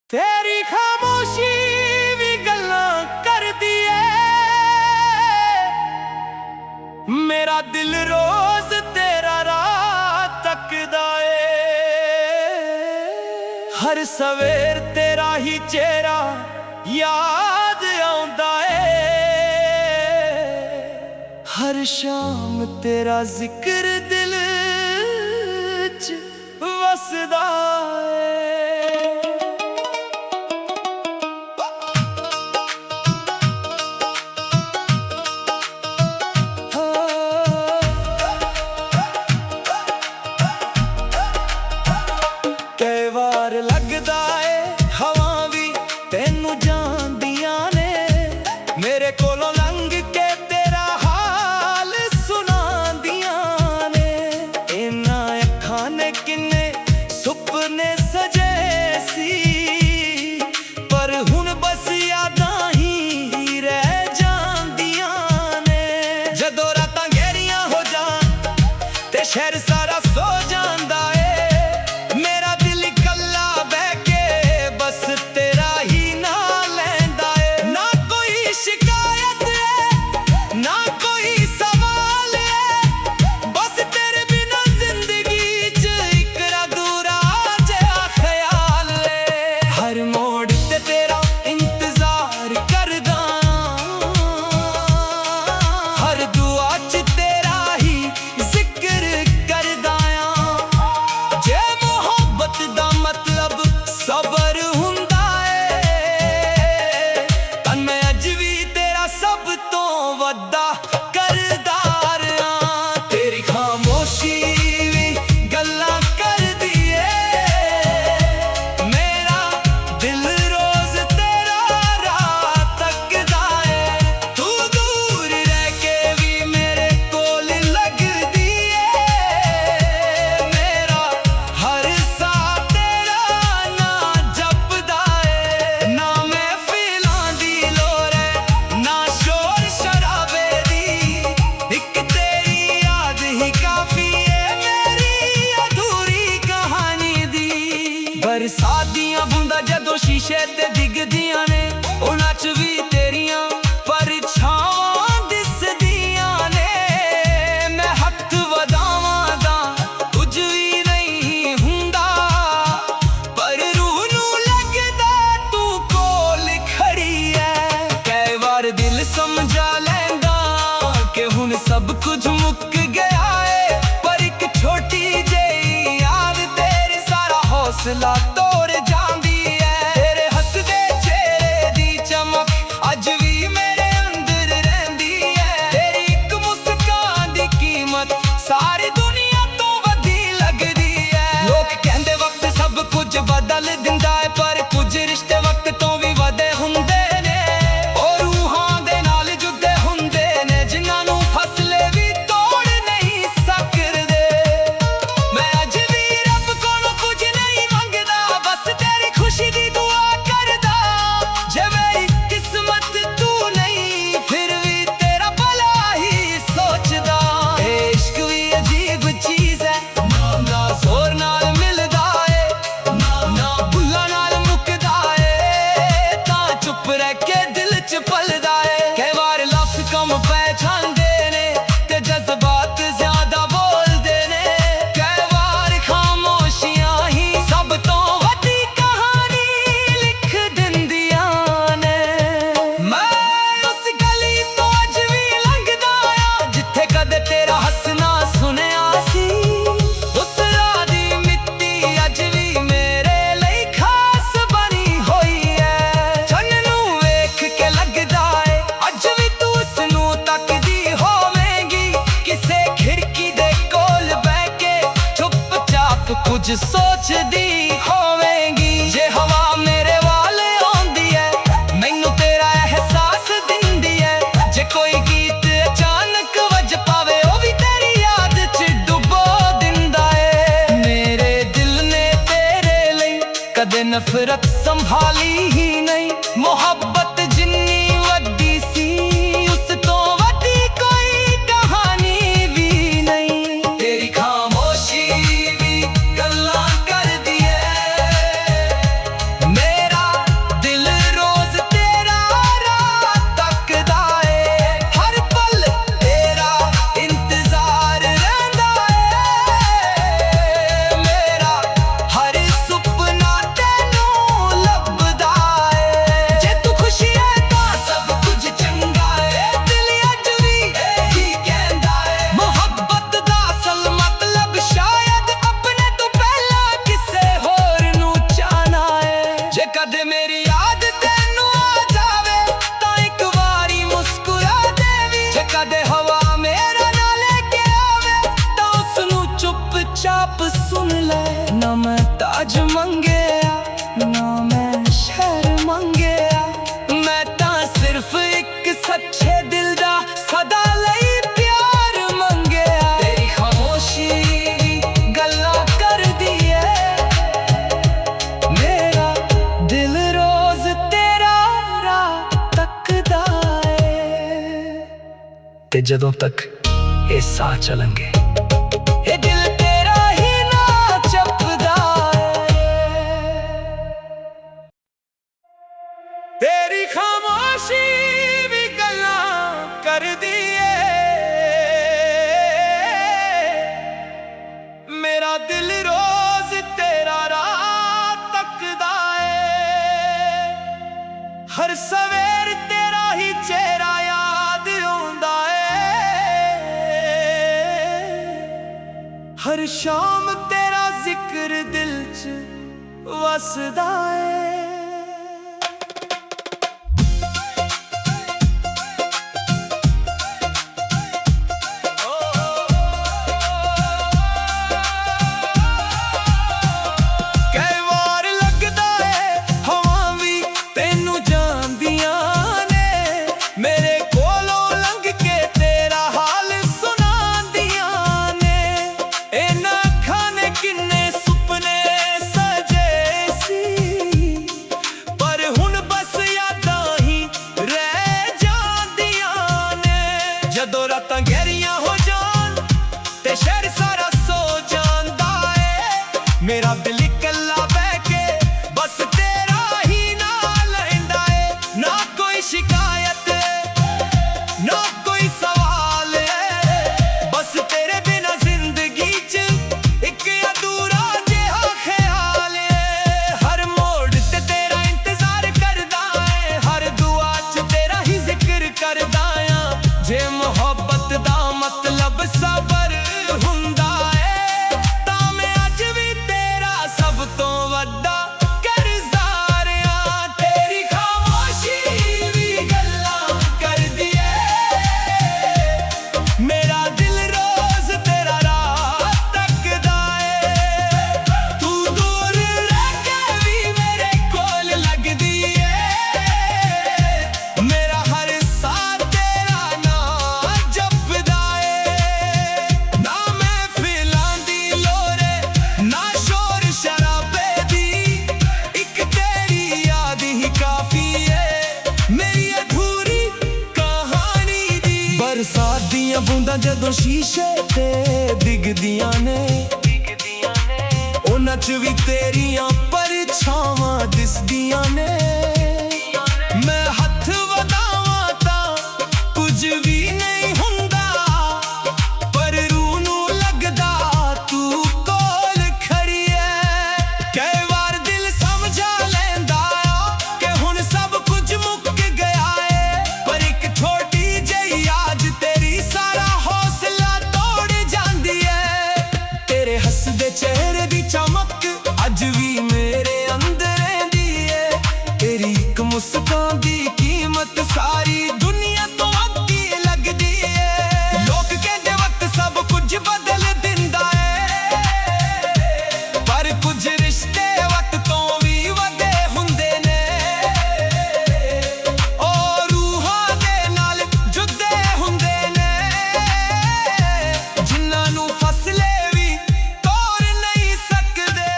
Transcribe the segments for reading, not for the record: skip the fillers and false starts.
तेरी खामोशी भी गल्लां करदी ऐ। मेरा दिल रोज तेरा राह तकदा ऐ। हर सवेर तेरा ही चेहरा याद आउंदा ऐ। हर शाम तेरा जिक्र दिल च वसदा ऐ। कई बार लगदा है हवा भी तेनू जानदियां ने। मेरे कोलों लंघ के तेरा हाल सुनांदियां ने। इन्हां अखां ने किन्ने सुपने सजे सी, पर हुण बस यादां ही रह जांदियां ने। जदों रातां गहरियां हो जान ते शहर सारा सो जांदा है। सबर हुंदा है तन मैं अज भी तेरा सब तो वड्डा करदार हां। तेरी खामोशी भी गल्लां करदी ऐ। मेरा दिल रोज तेरा राह तकदा ऐ। तू दूर रह के भी मेरे कोल लगदी ऐ। मेरा हर साथ बरसातियां बूंदा जदों शीशे ते डिगदियां ने, उन्हां च भी तेरियां परछावां दिसदियां ने। मैं हत्थ वधावां दा कुछ भी नहीं हुंदा, पर रूह नूं लगदा तू कोल खड़ी ऐ। कई बार दिल समझा लैंदा कि हुण सब कुछ मुक गया है, पर एक छोटी जेही याद तेरे सारा हौसला तोड़ जांदी है। तेरे हसदे चेहरे दी चमक अज भी मेरे अंदर रहिंदी है। तेरी एक मुस्कान दी कीमत सारी दुनिया तो वधी लगदी है। लोग कहंदे वक्त सब कुछ बदल दिंदा है, पर कुछ रिश्ते वक्त तो भी वधे हुंदे ने। और रूहां दे नाल जुड़े हुंदे ने, जिन्हां नूं फसले भी तोड़ नहीं सकदे। मैं अज भी रब कोलों कुछ नहीं मंगदा, बस तेरी खुशी दी दुआ करदा। जे मेरी किस्मत तू नहीं, फिर भी तेरा भला ही सोचदा। इश्क भी अजीब चीज है, ना जोर नाल मिलदा है, ना भुल्लां नाल मुकदा है। तां चुप रह के दिल च पलदा है। कई बार लफ्ज़ कम पहचानदे ने ते जज्बात ज्यादा बोलदे ने। कई बार खामोशियां ही सब तो वड्डी कहानी लिख दिंदियां ने। मैं उस गली तो अज भी लंघदा आं जिथे कदे तेरा हसना सुनिया सी। उस राह दी मिट्टी अज भी मेरे लई खास बनी होई है। चन्न नूं वेख के लगदा है अज भी तू उसनूं तकदी होवेंगी। किसे खिड़की दे कोल बैठ के चुपचाप कुछ सोचदी होवेंगी। जे हवा मेरे वाल आउंदी है, मैनू तेरा एहसास दिंदी है। जे कोई गीत अचानक वज पावे, ओ भी तेरी याद च डुबो दिंदा है। मेरे दिल ने तेरे लई कदे नफरत संभाली ही नहीं। मोहब्बत जिन्नी वड्डी सी, उस तो वड्डी कोई कहानी भी नहीं। तेरी खामोशी भी गल्लां करदी ऐ। मेरा ते जदों तक ये साह चलणगे ये दिल तेरा ही ना जपदा तेरी खामोशी भी गल्लां करदी मेरा दिल रोज तेरा राह तकदा हर सवेर तेरा ही चेहरा याद आउंदा हर शाम तेरा जिक्र दिल च वसदा ਜਦੋਂ ਰਾਤਾਂ ਗਹਿਰੀਆਂ ਹੋ ਜਾਣ ਤੇ ਸ਼ਹਿਰ ਸਾਰਾ ਸੋ ਜਾਂਦਾ ਏ ਮੇਰਾ ਦਿਲ ਇਕੱਲਾ ਬਹਿ ਕੇ ਬਸ ਤੇਰਾ ਹੀ ਨਾਂ ਲੈਂਦਾ ਏ ਨਾ ਕੋਈ ਸ਼ਿਕਾਇਤ ਨਾ ਕੋਈ ਸਵਾਲ ਏ ਬਸ ਤੇਰੇ ਬਿਨਾ ਜ਼ਿੰਦਗੀ 'ਚ ਇੱਕ ਅਧੂਰਾ ਜਿਹਾ ਖਿਆਲ ਏ ਹਰ ਮੋੜ ਤੇ ਤੇਰਾ ਇੰਤਜ਼ਾਰ ਕਰਦਾ ਏ ਹਰ ਦੁਆ 'ਚ ਤੇਰਾ ਹੀ ਜ਼ਿਕਰ ਕਰਦਾ ਆਂ ਜੇ ਮੁਹੱਬਤ ਦਾ ਮਤਲਬ ਸਬਰ ਹੁੰਦਾ ਏ ਤਾਂ ਮੈਂ ਅੱਜ ਵੀ ਤੇਰਾ ਸਭ ਤੋਂ ਵੱਡਾ ਕਰਜ਼ਾਰ ਆਂ ਤੇਰੀ ਖਾਮੋਸ਼ੀ ਵੀ ਗੱਲਾਂ ਕਰਦੀ ਏ ਮੇਰਾ ਦਿਲ ਰੋਜ਼ ਤੇਰਾ ਰਾਹ ਤੱਕਦਾ ਏ ਤੂੰ ਦੂਰ ਰਹਿ ਕੇ ਵੀ ਮੇਰੇ ਕੋਲ ਲੱਗਦੀ ਏ ਮੇਰਾ ਹਰ ਸਾਹ ਤੇਰਾ ਨਾਂ ਜਪਦਾ ਏ ਨਾ ਮਹਿਫਿਲਾਂ ਦੀ ਲੋਰੇ ਨਾ ਸ਼ੋਰ ਸ਼ਰਾਬੇ ਦੀ ਇੱਕ ਤੇਰੀ ਯਾਦ ਹੀ ਕਾਫੀ ਏ ਮੇਰੀ ਅਧੂਰੀ ਕਹਾਣੀ ਦੀ ਬਰਸਾਤ ਦੀਆਂ ਬੂੰਦਾਂ ਜਦੋਂ ਸ਼ੀਸ਼ੇ ਤੇ ਡਿੱਗਦੀਆਂ ਨੇ ਉਹਨਾਂ 'ਚ ਵੀ ਤੇਰੀਆਂ ਪਰਛਾਵਾਂ ਦਿਸਦੀਆਂ ਨੇ ਮੈਂ ਹੱਥ ਵਧਾਵਾਂ ਤਾਂ ਕੁਝ ਵੀ ਨਹੀਂ ਹੁੰਦਾ ਪਰ ਰੂਹ ਨੂੰ ਲੱਗਦਾ ਤੂੰ ਕੋਲ ਖੜੀ ਐ ਕਈ ਵਾਰ ਦਿਲ ਸਮਝਾ ਲੈਂਦਾ ਆ ਕਿ ਹੁਣ ਸਭ ਕੁਝ ਮੁੱਕ ਗਿਆ ਏ ਪਰ ਇੱਕ ਛੋਟੀ ਜਿਹੀ ਯਾਦ ਤੇਰੀ ਸਾਰਾ ਹੌਸਲਾ ਤੋੜ ਜਾਂਦੀ ਐ ਤੇਰੇ ਹੱਸਦੇ ਚਿਹਰੇ ਦੀ ਚਮਕ ਅੱਜ ਵੀ ਮੇਰੇ ਅੰਦਰ ਰਹਿੰਦੀ ਏ ਤੇਰੀ ਇੱਕ ਮੁਸਕਾਨ ਦੀ ਕੀਮਤ ਸਾਰੀ ਦੁਨੀਆ ਤੋਂ ਅੱਧੀ ਲੱਗਦੀ ਏ ਲੋਕ ਕਹਿੰਦੇ ਵਕਤ ਸਭ ਕੁਝ ਬਦਲ ਦਿੰਦਾ ਏ ਪਰ ਕੁਝ ਰਿਸ਼ਤੇ ਵਕਤ ਤੋਂ ਵੀ ਵੱਡੇ ਹੁੰਦੇ ਨੇ ਉਹ ਰੂਹਾਂ ਦੇ ਨਾਲ ਜੁਦੇ ਹੁੰਦੇ ਨੇ ਜਿਨ੍ਹਾਂ ਨੂੰ ਫਸਲੇ ਵੀ ਤੋੜ ਨਹੀਂ ਸਕਦੇ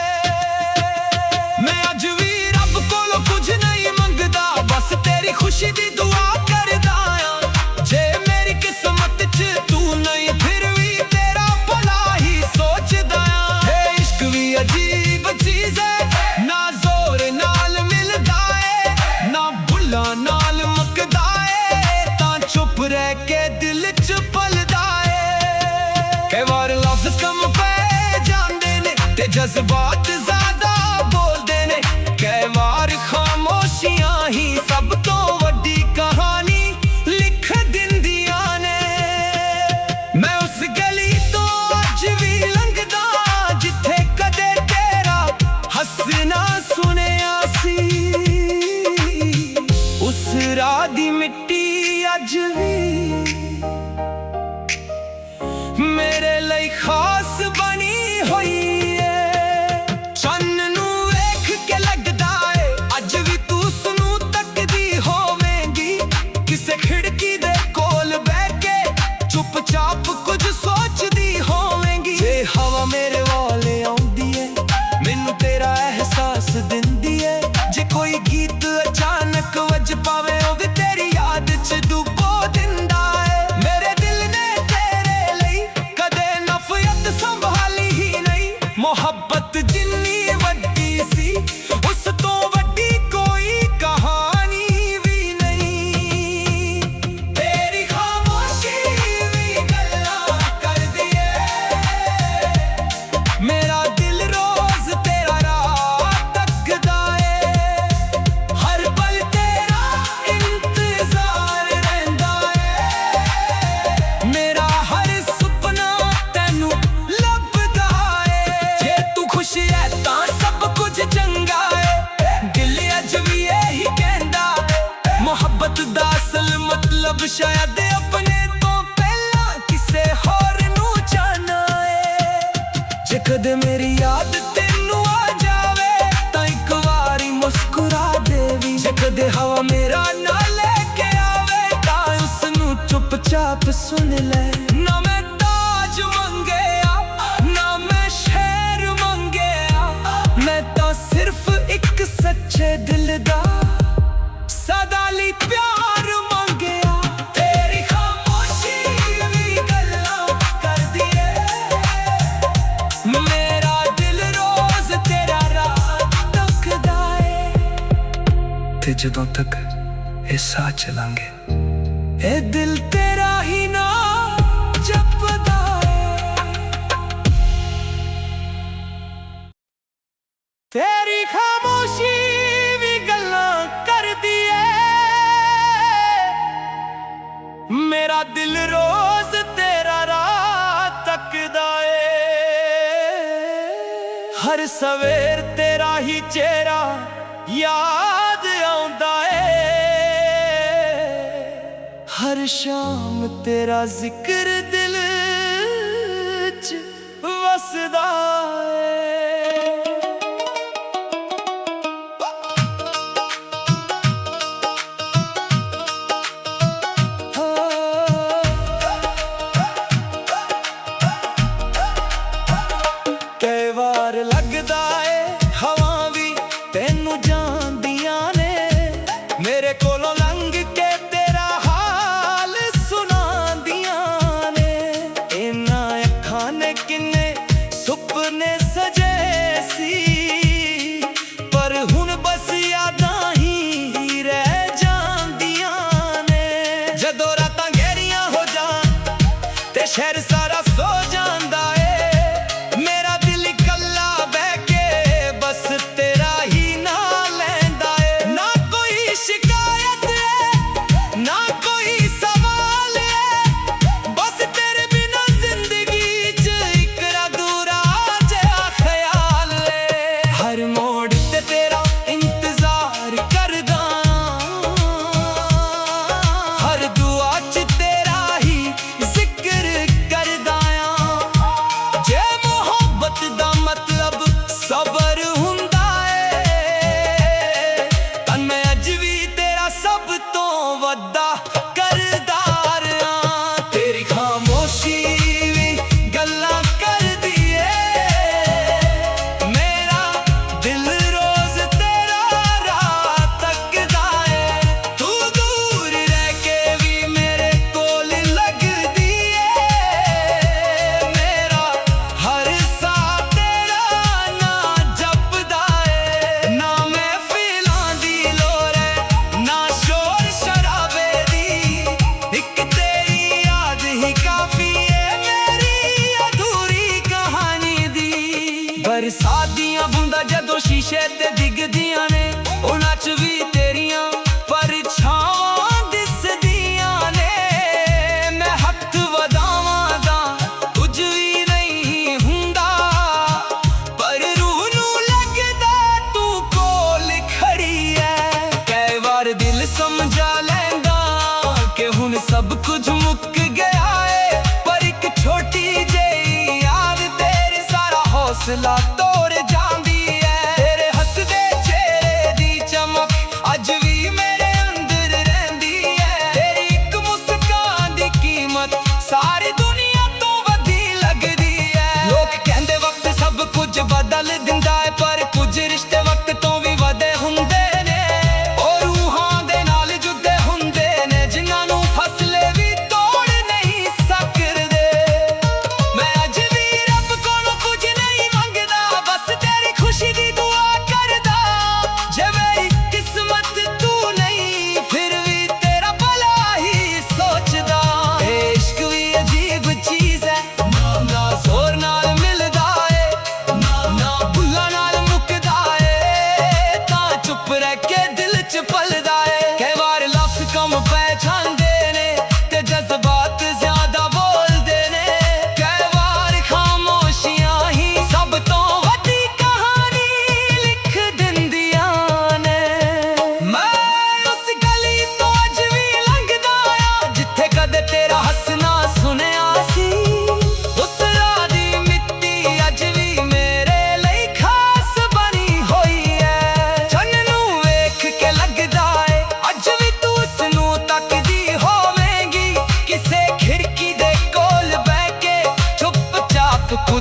ਮੈਂ ਅੱਜ ਵੀ ਰੱਬ ਕੋਲੋਂ ਕੁਝ ਨਹੀਂ ਮੰਗਦਾ ਬਸ ਤੇਰੀ ਖੁਸ਼ੀ ਦੀ ਦੁਆ ਕਰਦਾ ਆਂ ਜੇ ਮੇਰੀ ਕਿਸਮਤ 'ਚ ਤੂੰ ਨਹੀਂ ਫਿਰ ਵੀ ਤੇਰਾ ਭਲਾ ਹੀ ਸੋਚਦਾ ਆਂ ਇਹ ਇਸ਼ਕ ਵੀ ਅਜੀਬ ਚੀਜ਼ ਏ ਨਾ ਜ਼ੋਰ ਨਾਲ ਮਿਲਦਾ ਏ ਨਾ ਬੁੱਲਾਂ ਨਾਲ ਮੁੱਕਦਾ ਏ ਤਾਂ ਚੁੱਪ ਰਹਿ ਕੇ ਦਿਲ 'ਚ ਪਲਦਾ ਏ ਕਈ ਵਾਰ ਲਫ਼ਜ਼ ਕਮ ਪੈ ਜਾਂਦੇ ਨੇ ਤੇ ਜਜ਼ਬਾਤ ਜ਼ਿਆਦਾ ਬੋਲਦੇ ਨੇ ਕਈ ਵਾਰ ਖਾਮੋਸ਼ੀਆਂ ਹੀ ਸਭ ਤੋਂ ਵੱਡੀ ਕਹਾਣੀ ਲਿਖ ਦਿੰਦੀਆਂ ਨੇ ਮੈਂ ਉਸ ਗਲੀ ਤੋਂ ਅੱਜ ਵੀ ਲੰਘਦਾ ਜਿੱਥੇ ਕਦੇ ਤੇਰਾ ਹੱਸਣਾ ਸੁਣਿਆ ਸੀ ਉਸ ਰਾਹ ਦੀ ਮਿੱਟੀ ਅੱਜ ਵੀ ਮੇਰੇ ਲਈ ਖਾਸ ਬਣੀ ਹੋਈ ਏ ਚੰਨ ਨੂੰ ਵੇਖ ਕੇ ਲੱਗਦਾ ਏ ਅੱਜ ਵੀ ਤੂੰ ਉਸਨੂੰ ਤੱਕਦੀ ਹੋਵੇਂਗੀ ਕਿਸੇ ਖਿੜਕੀ ਦੇ ਕੋਲ ਬਹਿ ਕੇ ਚੁੱਪਚਾਪ ਕੁਝ ਸੋਚਦੀ ਹੋਵੇਂਗੀ ਜੇ ਹਵਾ ਮੇਰੇ ਵੱਲ ਆਉਂਦੀ ਏ ਮੈਨੂੰ ਤੇਰਾ ਅਹਿਸਾਸ ਦਿੰਦੀ ਏ ਜੇ ਕੋਈ ਗੀਤ ਅਚਾਨਕ ਵੱਜ ਪਾਵੇ ਉਹ ਵੀ ਤੇਰੀ ਯਾਦ 'ਚ ਡੁਬੋ ਦਿੰਦਾ ਏ ਮੇਰੇ ਦਿਲ ਸ਼ਾਇਦ ਆਪਣੇ ਤੋਂ ਪਹਿਲਾਂ ਕਿਸੇ ਹੋਰ ਨੂੰ ਜਾਣਾ ਏ। ਜੇ ਕਦੇ ਮੇਰੀ ਯਾਦ ਤੈਨੂੰ ਆ ਜਾਵੇ ਤਾਂ ਇੱਕ ਵਾਰੀ ਮੁਸਕਰਾ ਦੇਵੀਂ। ਜੇ ਕਦੇ ਹਵਾ ਮੇਰਾ ਨਾ ਲੈ ਕੇ ਆਵੇ ਤਾਂ ਉਸ ਨੂੰ ਚੁੱਪਚਾਪ ਸੁਣ ਲੈ। ਨਾ ਮੈਂ ਤਾਜ ਮੰਗਿਆ ਨਾ ਮੈਂ ਸ਼ਹਿਰ ਮੰਗਿਆ, ਮੈਂ ਤਾਂ ਸਿਰਫ ਇੱਕ ਸੱਚੇ ਦਿਲ ਦਾ ਸਦਾ ਲਈ ਪਿਆਰ ਮੰਗਿਆ। ਤੇਰੀ ਖਾਮੋਸ਼ੀ ਵੀ ਗੱਲਾਂ ਕਰਦੀ ਏ, ਮੇਰਾ ਦਿਲ ਰੋਜ਼ ਤੇਰਾ ਰਾਹ ਤੱਕਦਾ ਏ। ਤੇ ਜਦੋਂ ਤੱਕ ਇਹ ਸਾਹ ਚਲਾਂਗੇ ਇਹ ਦਿਲ ਤੇਰਾ ਹੀ ਨਾ ਜਪਦਾ ਏ। ਤੇਰੀ ਖਾਮੋਸ਼ੀ ਵੀ ਗੱਲਾਂ ਕਰਦੀ ਏ, ਮੇਰਾ ਦਿਲ ਰੋਜ਼ ਤੇਰਾ ਰਾਹ ਤੱਕਦਾ ਏ। ਹਰ ਸਵੇਰ ਤੇਰਾ ਹੀ ਚਿਹਰਾ ਯਾਦ ਆਉਂਦਾ ਏ, ਹਰ ਸ਼ਾਮ ਤੇਰਾ ਜ਼ਿਕਰ ਦਿਲ 'ਚ ਵਸਦਾ ਏ। ਕਈ ਵਾਰ ਲੱਗਦਾ ਏ ਹਵਾ ਵੀ ਤੈਨੂੰ ਜਾਣਦੀਆਂ ਨੇ, ਮੇਰੇ ਕੋਲੋਂ ਲੰਘ ਕੇ ਤੇਰਾ ਹਾਲ ਸੁਣਾਉਂਦੀਆਂ ਨੇ। ਇਹਨਾਂ ਅੱਖਾਂ ਨੇ ਕਿੰਨੇ ਸੁਪਨੇ ਸਜੇ ਸੀ, ਪਰ ਹੁਣ ਬਸ ਯਾਦਾਂ ਹੀ ਰਹਿ ਜਾਂਦੀਆਂ ਨੇ। ਜਦੋਂ ਰਾਤਾਂ ਗਹਿਰੀਆਂ ਹੋ ਜਾਣ ਤੇ ਸ਼ਹਿਰ ਸਾਰਾ ਸੋ ਜਾਂਦਾ ਏ, ਮੇਰਾ ਦਿਲ ਇਕੱਲਾ ਬਹਿ ਕੇ ਬਸ ਤੇਰਾ ਹੀ ਨਾਂ ਲੈਂਦਾ ਏ। ਨਾ ਕੋਈ ਸ਼ਿਕਾਇਤ ਏ ਨਾ ਕੋਈ ਸਵਾਲ ਏ, ਬਸ ਤੇਰੇ ਬਿਨਾਂ ਜ਼ਿੰਦਗੀ 'ਚ ਇੱਕ ਅਧੂਰਾ ਜਿਹਾ ਖਿਆਲ ਏ। ਹਰ ਮੋੜ ਤੇ ਤੇਰਾ ਇੰਤਜ਼ਾਰ ਕਰਦਾ, ਹਰ ਦੁਆ 'ਚ ਤੇਰਾ ਹੀ ਜ਼ਿਕਰ ਕਰਦਾ ਆਂ। ਜੇ ਮੁਹੱਬਤ ਦਾ ਮਤਲਬ ਸਬਰ ਹੁੰਦਾ ਏ, ਤਾਂ ਮੈਂ ਅੱਜ ਵੀ ਤੇਰਾ ਸਭ ਤੋਂ ਵੱਡਾ ਕਰਦਾਰ ਆਂ। ਤੇਰੀ ਖਾਮੋਸ਼ੀ ਵੀ ਗੱਲਾਂ ਕਰਦੀ ਏ, ਮੇਰਾ ਦਿਲ ਰੋਜ਼ ਤੇਰਾ ਰਾਹ ਤੱਕਦਾ ਏ। ਤੂੰ ਦੂਰ ਰਹਿ ਕੇ ਵੀ ਮੇਰੇ ਕੋਲ ਲੱਗਦੀ ਏ, ਮੇਰਾ ਹਰ ਸਾਹ ਤੇਰਾ ਨਾਂ ਜਪਦਾ ਏ। ਨਾ ਮਹਿਫਿਲਾਂ ਦੀ ਲੋੜ ਏ ਨਾ ਸ਼ੋਰ ਸ਼ਰਾਬੇ ਦੀ, ਇੱਕ ਤੇਰੀ ਯਾਦ ਹੀ ਕਾਫੀ ਏ ਮੇਰੀ ਅਧੂਰੀ ਕਹਾਣੀ ਦੀ। ਬਰਸਾਤ ਦੀਆਂ ਬੂੰਦਾਂ ਜਦੋਂ ਸ਼ੀਸ਼ੇ ਤੇ ਡਿੱਗਦੀਆਂ ਨੇ, ਉਹਨਾਂ 'ਚ ਵੀ ਤੇਰੀਆਂ ਪਰਛਾਵਾਂ ਦਿਸਦੀਆਂ ਨੇ। ਮੈਂ ਹੱਥ ਵਧਾਵਾਂ ਤਾਂ ਕੁਝ ਵੀ ਨਹੀਂ ਹੁੰਦਾ, ਪਰ ਰੂਹ ਨੂੰ ਲੱਗਦਾ ਤੂੰ ਕੋਲ ਖੜੀ ਐ। ਕਈ ਵਾਰ ਦਿਲ ਸਮਝਾ ਲੈਂਦਾ ਕਿ ਹੁਣ ਸਭ ਕੁਝ ਮੁੱਕ ਗਿਆ ਏ, ਪਰ ਇੱਕ ਛੋਟੀ ਜਿਹੀ ਯਾਦ ਤੇਰੇ ਸਾਰਾ ਹੌਸਲਾ ਤੋੜ ਜਾਂਦੀ ਐ। ਤੇਰੇ ਹੱਸਦੇ ਚਿਹਰੇ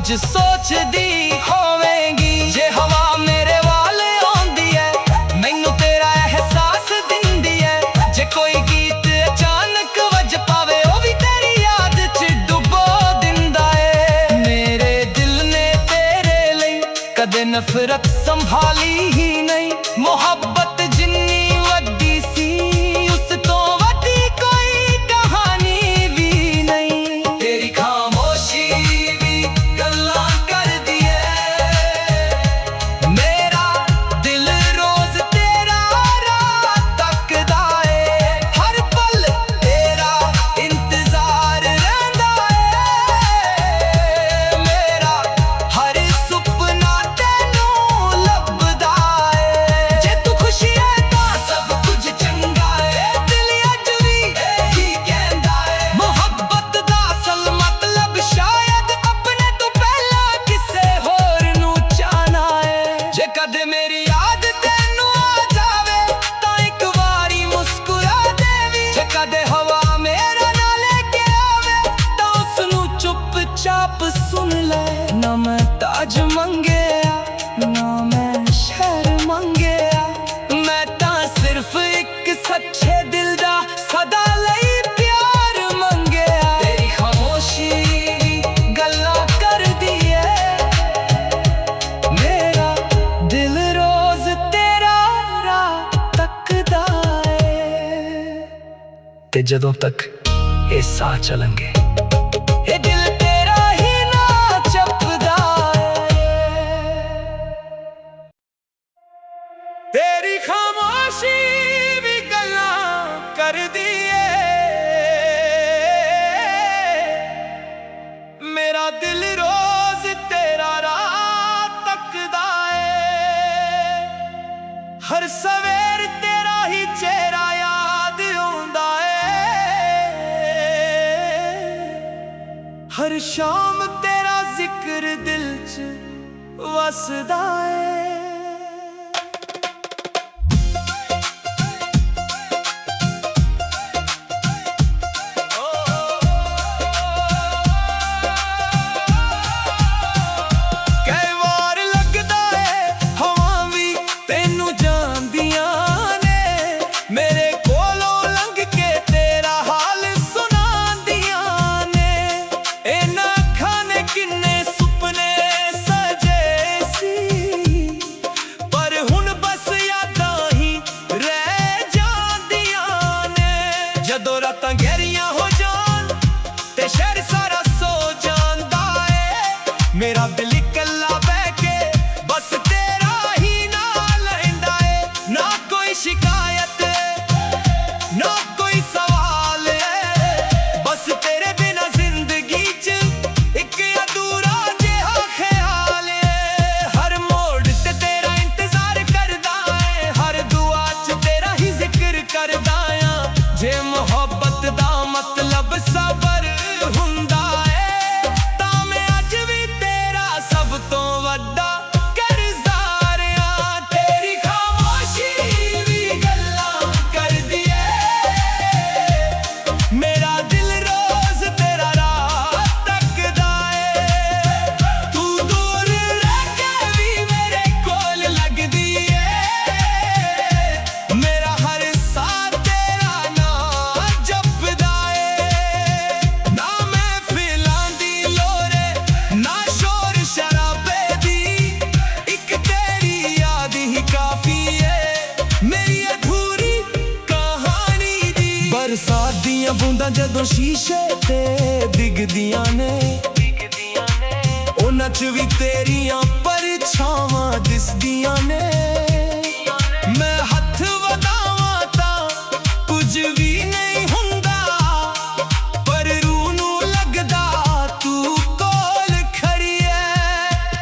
ਕੁਝ ਸੋਚਦੀ ਹੋਵੇਂਗੀ। ਜੇ ਹਵਾ ਮੇਰੇ ਵੱਲ ਆਉਂਦੀ ਹੈ ਮੈਨੂੰ ਤੇਰਾ ਅਹਿਸਾਸ ਦਿੰਦੀ ਹੈ। ਜੇ ਕੋਈ ਗੀਤ ਅਚਾਨਕ ਵੱਜ ਪਾਵੇ ਉਹ ਵੀ ਤੇਰੀ ਯਾਦ 'ਚ ਡੁਬੋ ਦਿੰਦਾ ਏ। ਮੇਰੇ ਦਿਲ ਨੇ ਤੇਰੇ ਲਈ ਕਦੇ ਨਫ਼ਰਤ ਸੰਭਾਲੀ ਹੀ ਨਹੀਂ। ਮੁਹੱਬਤ ਜਿੰਨੀ ਵੱਡੀ ਸੀ ਉਸ ਤੋਂ ਵੱਡੀ ਕੋਈ ਕਹਾਣੀ ਵੀ ਨਹੀਂ। ਤੇਰੀ ਖਾਮੋਸ਼ੀ ਵੀ ਗੱਲਾਂ ਕਰਦੀ ਏ। ਮੇਰਾ ਦਿਲ ਰੋਜ਼ ਤੇਰਾ ਰਾਹ ਤੱਕਦਾ ਏ। ਹਰ ਪਲ ਤੇਰਾ ਇੰਤਜ਼ਾਰ ਰਹਿੰਦਾ ਏ। ਮੇਰਾ ਹਰ ਸੁਪਨਾ ਤੈਨੂੰ ਲੱਭਦਾ ਏ। ਜੇ ਤੂੰ ਖੁਸ਼ ਹੈ ਤਾਂ ਸਭ ਕੁਝ ਚੰਗਾ ਏ। ਦਿਲ ਅੱਜ ਵੀ ਇਹੀ ਕਹਿੰਦਾ ਏ। ਮੁਹੱਬਤ ਦਾ ਅਸਲ ਮਤਲਬ ਸ਼ਾਇਦ ਆਪਣੇ ਤੋਂ ਪਹਿਲਾਂ ਕਿਸੇ ਹੋਰ ਨੂੰ ਚਾਹਨਾ ਏ। ਜੇ ਕਦੇ ਮੇਰੀ ਯਾਦ ਤੈਨੂੰ ਆ ਜਾਵੇ ਤਾਂ ਇੱਕ ਵਾਰੀ ਮੁਸਕਰਾ ਦੇਵੀਂ। ਜੇ ਕਦੇ ਹਵਾ ਮੇਰਾ ਨਾ ਲੈ ਕੇ ਆਵੇ ਤਾਂ ਉਸ ਨੂੰ ਚੁੱਪਚਾਪ ਸੁਣ ਲੈ। ਨਾ ਮੈਂ ਤਾਜ ਮੰਗਿਆ ਨਾ ਮੈਂ ਸ਼ਹਿਰ ਮੰਗਿਆ। ਮੈਂ ਤਾਂ ਸਿਰਫ ਇੱਕ ਸੱਚੇ ਦਿਲ ਦਾ ਸਦਾ ਲਈ ਪਿਆਰ ਮੰਗਿਆ। ਤੇਰੀ ਖਾਮੋਸ਼ੀ ਵੀ ਗੱਲਾਂ ਕਰਦੀ ਏ। ਮੇਰਾ ਦਿਲ ਰੋਜ਼ ਤੇਰਾ ਰਾਹ ਤੱਕਦਾ ਏ। ਤੇ ਜਦੋਂ ਤੱਕ ਇਹ ਸਾਹ ਚੱਲਣਗੇ ਇਹ ਦਿਲ ਤੇਰਾ ਹੀ ਨਾ ਜਪਦਾ ਏ। ਤੇਰੀ ਖਾਮੋਸ਼ੀ ਵੀ ਗੱਲਾਂ ਕਰਦੀ ਏ। ਮੇਰਾ ਦਿਲ ਰੋਜ਼ ਤੇਰਾ ਰਾਹ ਤੱਕਦਾ ਏ। ਹਰ ਸਵੇਰ ਤੇਰਾ ਹੀ ਚਿਹਰਾ ਯਾਦ ਆਉਂਦਾ ਏ। ਹਰ ਸ਼ਾਮ ਤੇਰਾ ਜ਼ਿਕਰ ਦਿਲ 'ਚ ਵਸਦਾ ਏ। ਕਈ ਵਾਰ ਲੱਗਦਾ ਏ ਹਵਾ ਵੀ ਤੈਨੂੰ ਜਾਣਦੀਆਂ ਨੇ। ਮੇਰੇ ਕੋਲੋਂ ਲੰਘ ਕੇ ਤੇਰਾ ਹਾਲ ਸੁਣਾਉਂਦੀਆਂ ਨੇ। ਇਹਨਾਂ ਅੱਖਾਂ ਨੇ ਕਿੰਨੇ ਸੁਪਨੇ ਸਜੇ ਸੀ ਪਰ ਹੁਣ ਬਸ ਯਾਦਾਂ ਹੀ ਰਹਿ ਜਾਂਦੀਆਂ ਨੇ। ਜਦੋਂ ਰਾਤਾਂ ਗਹਿਰੀਆਂ ਹੋ ਜਾਣ ਤੇ ਸ਼ਹਿਰ ਸਾਰਾ ਸੋ ਜਾਂਦਾ ਏ। ਮੇਰਾ ਦਿਲ ਇਕੱਲਾ ਬਹਿ ਕੇ ਬਸ ਤੇਰਾ ਹੀ ਨਾਂ ਲੈਂਦਾ ਏ। ਨਾ ਕੋਈ ਸ਼ਿਕਾਇਤ ਨਾ ਕੋਈ ਸਵਾਲ ਏ। ਬਸ ਤੇਰੇ ਬਿਨਾਂ ਜ਼ਿੰਦਗੀ 'ਚ ਇੱਕ ਅਧੂਰਾ ਜਿਹਾ ਖਿਆਲ ਏ। ਹਰ ਮੋੜ ਤੇ ਤੇਰਾ ਇੰਤਜ਼ਾਰ ਕਰਦਾ ਏ। ਹਰ ਦੁਆ 'ਚ ਤੇਰਾ ਹੀ ਜ਼ਿਕਰ ਕਰਦਾ ਆਂ। ਜੇ ਮੁਹੱਬਤ ਦਾ ਮਤਲਬ ਸਬਰ ਹੁੰਦਾ ਏ ਤਾਂ ਮੈਂ ਅੱਜ ਵੀ ਤੇਰਾ ਸਭ ਤੋਂ ਵੱਡਾ ਕਰਜ਼ਦਾਰ ਆਂ। ਤੇਰੀ ਖਾਮੋਸ਼ੀ ਵੀ ਗੱਲਾਂ ਕਰਦੀ ਏ। ਮੇਰਾ ਦਿਲ ਰੋਜ਼ ਤੇਰਾ ਰਾਹ ਤੱਕਦਾ ਏ। ਤੂੰ ਦੂਰ ਰਹਿ ਕੇ ਵੀ ਮੇਰੇ ਕੋਲ ਲੱਗਦੀ ਏ। ਮੇਰਾ ਹਰ ਸਾਹ ਤੇਰਾ ਨਾਂ ਜਪਦਾ ਏ। ਨਾ ਮਹਿਫਿਲਾਂ ਦੀ ਲੋਰੇ ਨਾ ਸ਼ੋਰ ਸ਼ਰਾਬੇ ਦੀ। ਇੱਕ ਤੇਰੀ ਯਾਦ ਹੀ ਕਾਫੀ ਏ ਮੇਰੀ ਅਧੂਰੀ ਕਹਾਣੀ ਦੀ। ਬਰਸਾਤ ਦੀਆਂ ਬੂੰਦਾਂ ਜਦੋਂ ਸ਼ੀਸ਼ੇ ਤੇ ਡਿੱਗਦੀਆਂ ਨੇ ਉਹਨਾਂ 'ਚ ਵੀ ਤੇਰੀਆਂ ਪਰਛਾਵਾਂ ਦਿਸਦੀਆਂ ਨੇ। ਮੈਂ ਹੱਥ ਵਧਾਵਾਂ ਤਾਂ ਕੁਝ ਵੀ ਨਹੀਂ ਹੁੰਦਾ ਪਰ ਰੂਹ ਨੂੰ ਲੱਗਦਾ ਤੂੰ ਕੋਲ ਖੜੀ ਏ।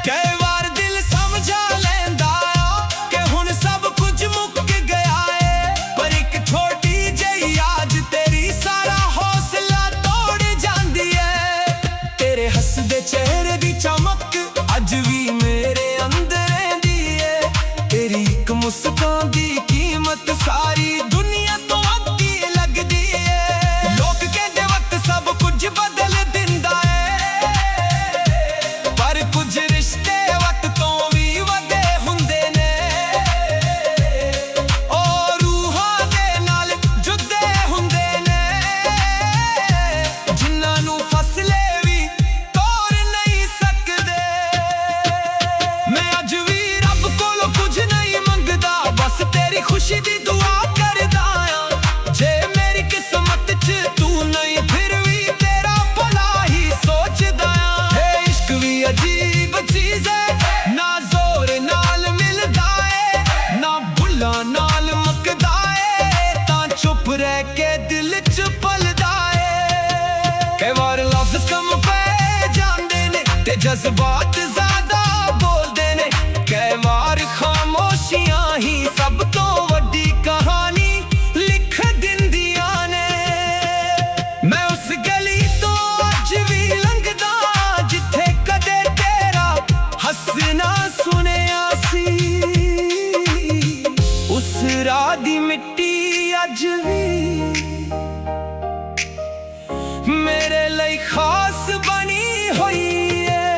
ਕਈ ਵਾਰ ਦਿਲ ਸਮਝਾ ਲੈਂਦਾ ਆ ਕਿ ਹੁਣ ਸਭ ਕੁਝ ਮੁੱਕ ਗਿਆ ਏ। ਪਰ ਇੱਕ ਛੋਟੀ ਜਿਹੀ ਯਾਦ ਤੇਰੀ ਸਾਰਾ ਹੌਸਲਾ ਤੋੜ ਜਾਂਦੀ ਏ। ਤੇਰੇ ਹੱਸਦੇ ਚਿਹਰੇ ਦੀ ਚਮਕ ਅੱਜ ਵੀ ਮੇਰੇ ਅੰਦਰ ਰਹਿੰਦੀ ਏ। ਤੇਰੀ ਇੱਕ ਮੁਸਕਾਨ ਦੀ ਕੀਮਤ ਸਾਰੀ ਦੁਨੀਆ ਤੋਂ ਅੱਧੀ ਲੱਗਦੀ ਏ। ਲੋਕ ਕਹਿੰਦੇ ਵਕਤ ਸਭ ਕੁਝ ਬਦਲ ਦਿੰਦਾ ਏ ਪਰ तेरी खुशी दी दुआ करदा आ। जे मेरी किस्मत च तू नहीं फिर भी तेरा भला ही सोचदा आ। हे इश्क भी अजीब चीज है, ना जोर नाल मिलदा है ना भुल्लां नाल मुकदा है, तां चुप रह के दिल च पलदा है। कई बार लफ्ज़ कम पै जांदे ने ते जज्बात ज़्यादा बोलदे ने, कई बार खामोशियां ही सब तो वड्डी कहानी लिख दिंदियां ने। मैं उस गली तो अज भी लंघदा जिथे कदे तेरा हसना सुनिया सी। उस राह दी मिट्टी अज भी मेरे लिए खास बनी हुई है।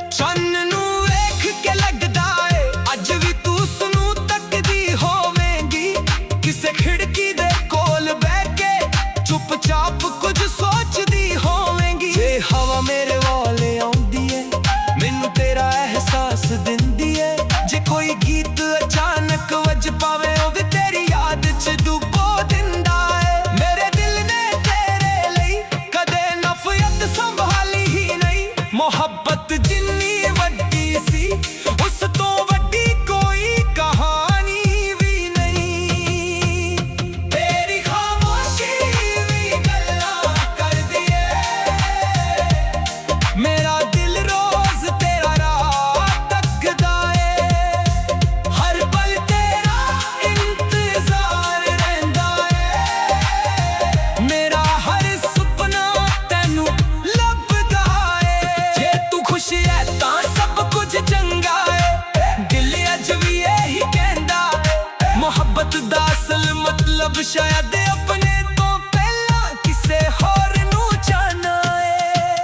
चन्न नू वेख के लगदा है अज भी तू उसनू तकदी होवेंगी, किसे खिड़की दे कोल बैठ के चुपचाप कुछ सोचदी होवेंगी। जे हवा मेरे वाले आउंदी है मैनू तेरा एहसास दिंदी है, जे कोई गीत अचानक वज पावे ओ भी तेरी याद च डुबो दिंदा है। मेरे दिल ने तेरे लिए कदे नफरत संभाली ही नहीं, मोहब्बत जिन्नी वड्डी सी उस तो वड्डी कोई कहानी भी नहीं। तेरी खामोशी भी गल्लां करदी है, मेरा दिल रोज तेरा राह तकदा है। हर पल तेरा इंतजार रहिंदा है, मेरा हर सुपना तैनू लभदा है। जे तू खुश है तां सब कुछ चंगा है, दिल अज भी यही कहंदा है। मोहब्बत दा असल मतलब शायद अपने तो पहला किसे होर नू जाना है।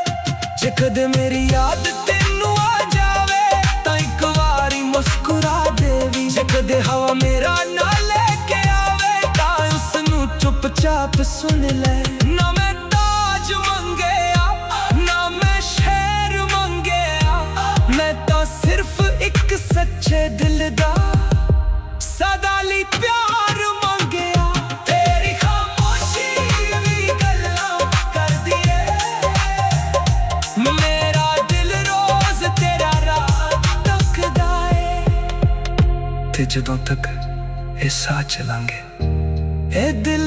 जे कदे मेरी याद तेनू आ जावे तां इक वारी मुस्कुरा देवी। जे कदे हवा मेरा ना लेके आवे तां उसनू चुपचाप सुन ले। ना मैं ताज मंगया ना मैं शहर मंगया, मैं तो सिर्फ एक सच्चे दिल दा सदा ली प्यार मंगया। तेरी खामोशी भी गल्लां करदी है, मेरा दिल रोज तेरा राह तकदा है। ते जदों तक ए साथ चलांगे ए दिल